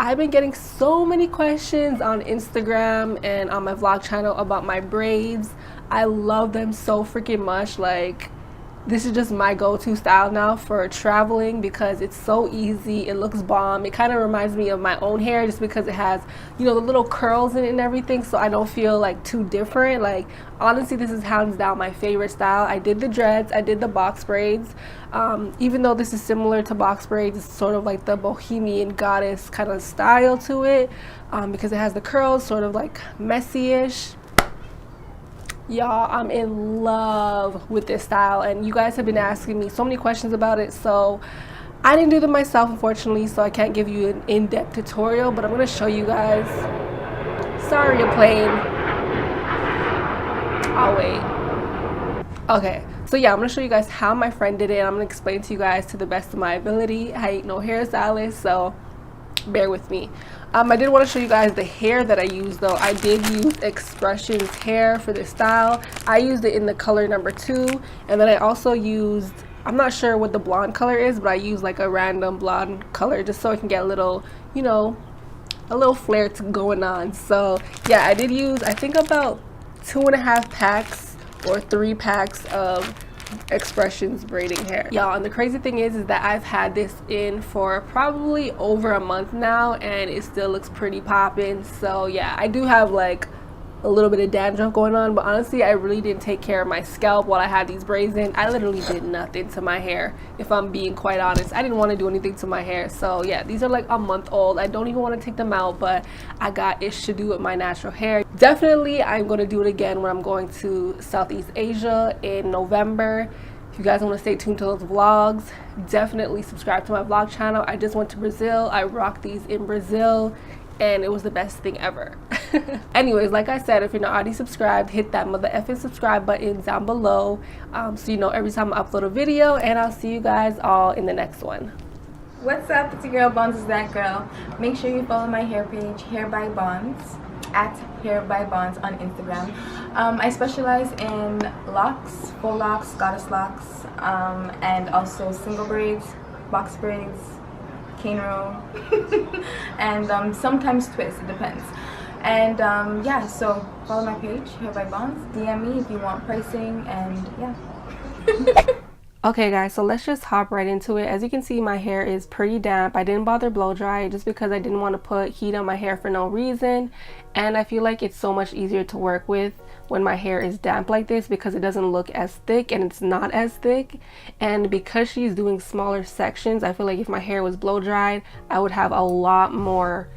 I've been getting so many questions on Instagram and on my vlog channel about my braids. I love them so freaking much. Like, this is just my go-to style now for traveling because it's so easy. It looks bomb. It kind of reminds me of my own hair just because it has, you know, the little curls in it and everything, so I don't feel like too different. Like, honestly, this is hands down my favorite style. I did the dreads, I did the box braids. Even though this is similar to box braids, it's sort of like the Bohemian goddess kind of style to it, because it has the curls, sort of like messy-ish. Y'all, I'm in love with this style, and you guys have been asking me so many questions about it, so I didn't do them myself, unfortunately, so I can't give you an in-depth tutorial, but I'm going to show you guys. Sorry, a plane. I'll wait. Okay, so yeah, I'm going to show you guys how my friend did it. I'm going to explain to you guys to the best of my ability. I ain't no hairstylist, so bear with me. I did want to show you guys the hair that I used though. I did use Expressions hair for this style. I used it in the color number 2, and then I also used, I'm not sure what the blonde color is, but I used like a random blonde color just so I can get a little, you know, a little flair going on. So yeah, I did use, I think, about 2.5 packs or 3 packs of Expressions braiding hair, y'all. And the crazy thing is that I've had this in for probably over a month now, and it still looks pretty poppin'. So yeah, I do have like a little bit of dandruff going on, but honestly, I really didn't take care of my scalp while I had these braids in. I literally did nothing to my hair, if I'm being quite honest. I didn't want to do anything to my hair. So yeah, these are like a month old. I don't even want to take them out, but I got ish to do with my natural hair. Definitely I'm going to do it again when I'm going to Southeast Asia in November. If you guys want to stay tuned to those vlogs, definitely subscribe to my vlog channel. I just went to Brazil. I rocked these in Brazil, and it was the best thing ever. Anyways, like I said, if you're not already subscribed, hit that mother effing subscribe button down below, so you know every time I upload a video, and I'll see you guys all in the next one. What's up? It's your girl Bonds is that girl. Make sure you follow my hair page, Hair by Bonds, at Hair by Bonds on Instagram. I specialize in locks, full locks, goddess locks, and also single braids, box braids, cane roll, and sometimes twists. It depends. And yeah, so follow my page, Hair by Bonds. DM me if you want pricing, and yeah. Okay guys, so let's just hop right into it. As you can see, my hair is pretty damp. I didn't bother blow dry it just because I didn't want to put heat on my hair for no reason, and I feel like it's so much easier to work with when my hair is damp like this because it doesn't look as thick, and it's not as thick. And because she's doing smaller sections, I feel like if my hair was blow dried, I would have a lot more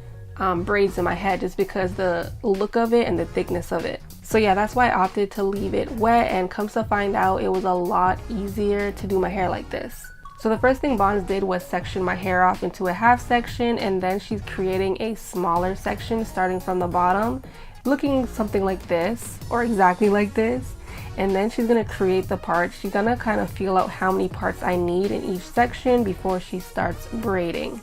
braids in my head just because the look of it and the thickness of it. So yeah, that's why I opted to leave it wet, and come to find out it was a lot easier to do my hair like this. So the first thing Bonds did was section my hair off into a half section, and then she's creating a smaller section starting from the bottom, looking something like this or exactly like this. And then she's gonna create the parts. She's gonna kind of feel out how many parts I need in each section before she starts braiding.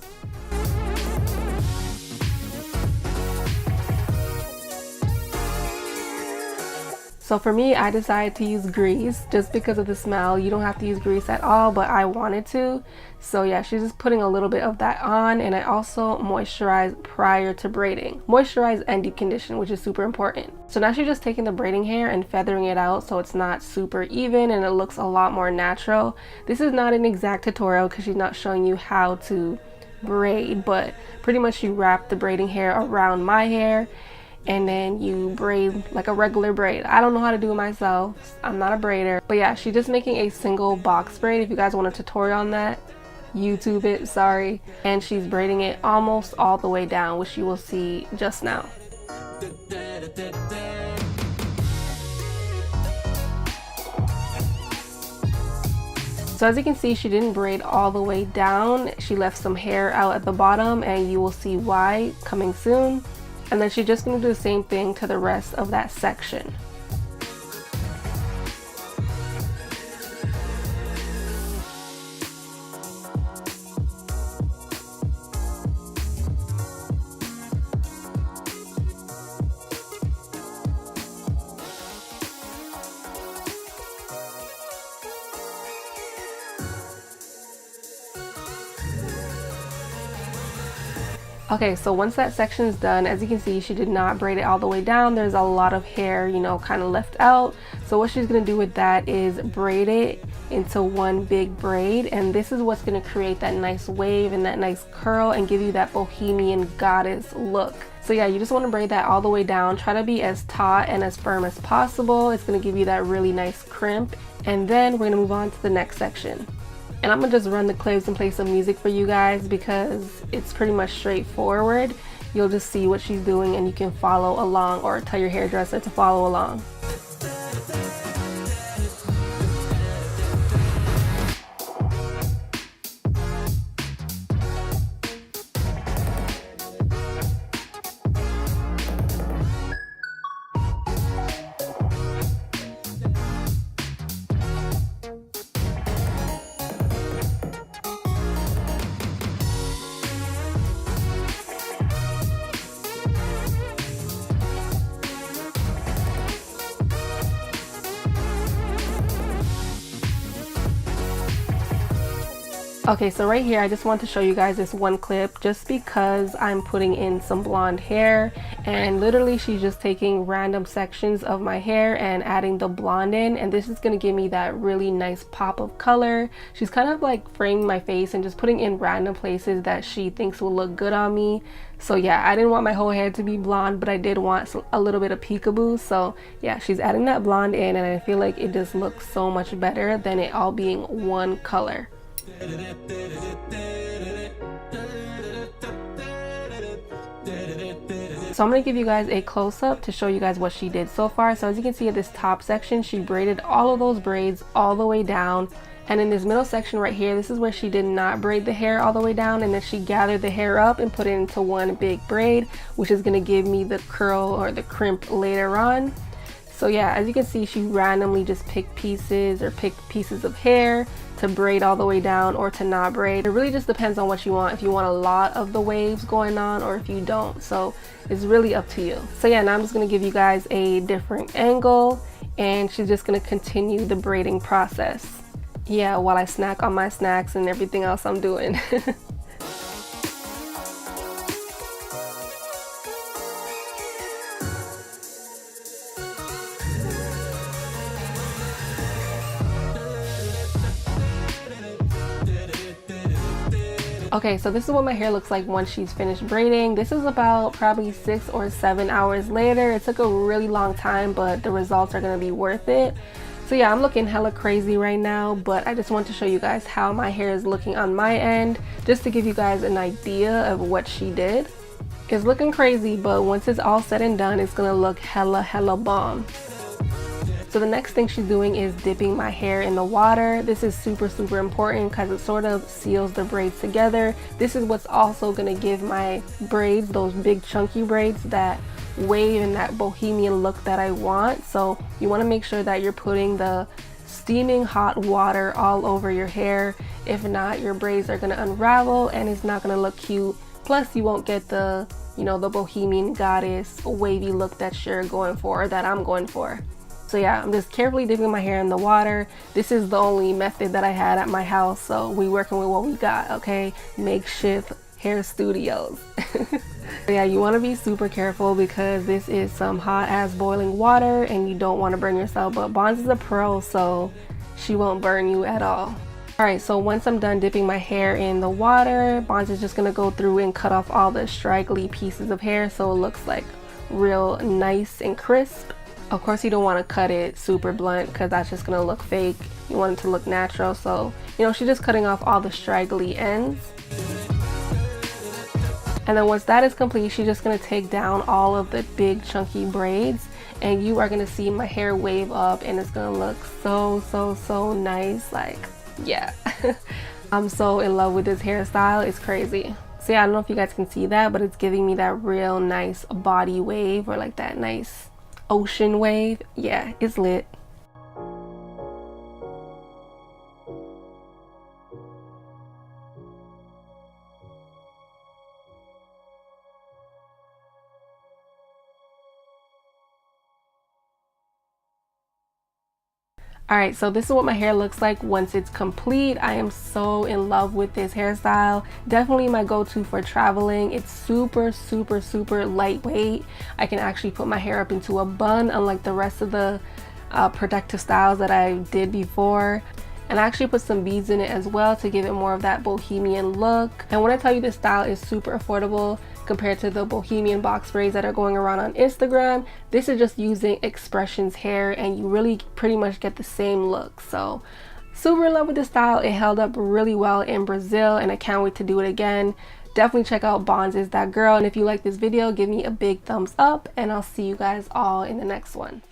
So for me, I decided to use grease just because of the smell. You don't have to use grease at all, but I wanted to. So yeah, she's just putting a little bit of that on, and I also moisturize prior to braiding. Moisturize and deep condition, which is super important. So now she's just taking the braiding hair and feathering it out so it's not super even and it looks a lot more natural. This is not an exact tutorial because she's not showing you how to braid, but pretty much you wrap the braiding hair around my hair, and then you braid like a regular braid. I don't know how to do it myself. I'm not a braider. But yeah, she's just making a single box braid. If you guys want a tutorial on that, YouTube it, sorry. And she's braiding it almost all the way down, which you will see just now. So as you can see, she didn't braid all the way down. She left some hair out at the bottom, and you will see why coming soon. And then she's just going to do the same thing to the rest of that section. Okay, so once that section is done, as you can see, she did not braid it all the way down. There's a lot of hair, you know, kind of left out. So what she's gonna do with that is braid it into one big braid, and this is what's gonna create that nice wave and that nice curl and give you that bohemian goddess look. So yeah, you just want to braid that all the way down. Try to be as taut and as firm as possible. It's gonna give you that really nice crimp. And then we're gonna move on to the next section. And I'm gonna just run the clips and play some music for you guys because it's pretty much straightforward. You'll just see what she's doing and you can follow along, or tell your hairdresser to follow along. Okay, so right here I just want to show you guys this one clip just because I'm putting in some blonde hair, and literally she's just taking random sections of my hair and adding the blonde in, and this is going to give me that really nice pop of color. She's kind of like framing my face and just putting in random places that she thinks will look good on me. So yeah, I didn't want my whole hair to be blonde, but I did want a little bit of peekaboo. So yeah, she's adding that blonde in, and I feel like it just looks so much better than it all being one color. So I'm going to give you guys a close-up to show you guys what she did so far. So as you can see at this top section, she braided all of those braids all the way down. And in this middle section right here, this is where she did not braid the hair all the way down, and then she gathered the hair up and put it into one big braid, which is going to give me the curl or the crimp later on. So yeah, as you can see, she randomly just picked pieces of hair to braid all the way down or to not braid. It really just depends on what you want, if you want a lot of the waves going on or if you don't. So it's really up to you. So yeah, now I'm just gonna give you guys a different angle, and she's just gonna continue the braiding process. Yeah, while I snack on my snacks and everything else I'm doing. Okay, so this is what my hair looks like once she's finished braiding. This is about probably 6 or 7 hours later. It took a really long time, but the results are gonna be worth it. So yeah, I'm looking hella crazy right now, but I just want to show you guys how my hair is looking on my end, just to give you guys an idea of what she did. It's looking crazy, but once it's all said and done, it's gonna look hella bomb. So the next thing she's doing is dipping my hair in the water. This is super important because it sort of seals the braids together. This is what's also going to give my braids, those big chunky braids, that wave and that bohemian look that I want. So you want to make sure that you're putting the steaming hot water all over your hair. If not, your braids are going to unravel and it's not going to look cute. Plus you won't get the, you know, the bohemian goddess wavy look that you're going for, or that I'm going for. So yeah, I'm just carefully dipping my hair in the water. This is the only method that I had at my house, so we working with what we got, okay? Makeshift hair studios. Yeah, you want to be super careful because this is some hot ass boiling water and you don't want to burn yourself, but Bonds is a pro, so she won't burn you at all. Alright, so once I'm done dipping my hair in the water, Bonds is just going to go through and cut off all the straggly pieces of hair so it looks like real nice and crisp. Of course, you don't want to cut it super blunt because that's just going to look fake. You want it to look natural, so, you know, she's just cutting off all the straggly ends. And then once that is complete, she's just going to take down all of the big chunky braids, and you are going to see my hair wave up and it's going to look so nice. Like, yeah. I'm so in love with this hairstyle. It's crazy. So yeah, I don't know if you guys can see that, but it's giving me that real nice body wave, or like that nice ocean wave. Yeah, it's lit. Alright, so this is what my hair looks like once it's complete. I am so in love with this hairstyle. Definitely my go-to for traveling. It's super, super, super lightweight. I can actually put my hair up into a bun, unlike the rest of the protective styles that I did before. And I actually put some beads in it as well to give it more of that bohemian look. And when I tell you this style is super affordable compared to the bohemian box braids that are going around on Instagram, this is just using expressions hair and you really pretty much get the same look. So super in love with this style. It held up really well in Brazil and I can't wait to do it again. Definitely check out Bonds Is That Girl, and if you like this video, give me a big thumbs up and I'll see you guys all in the next one.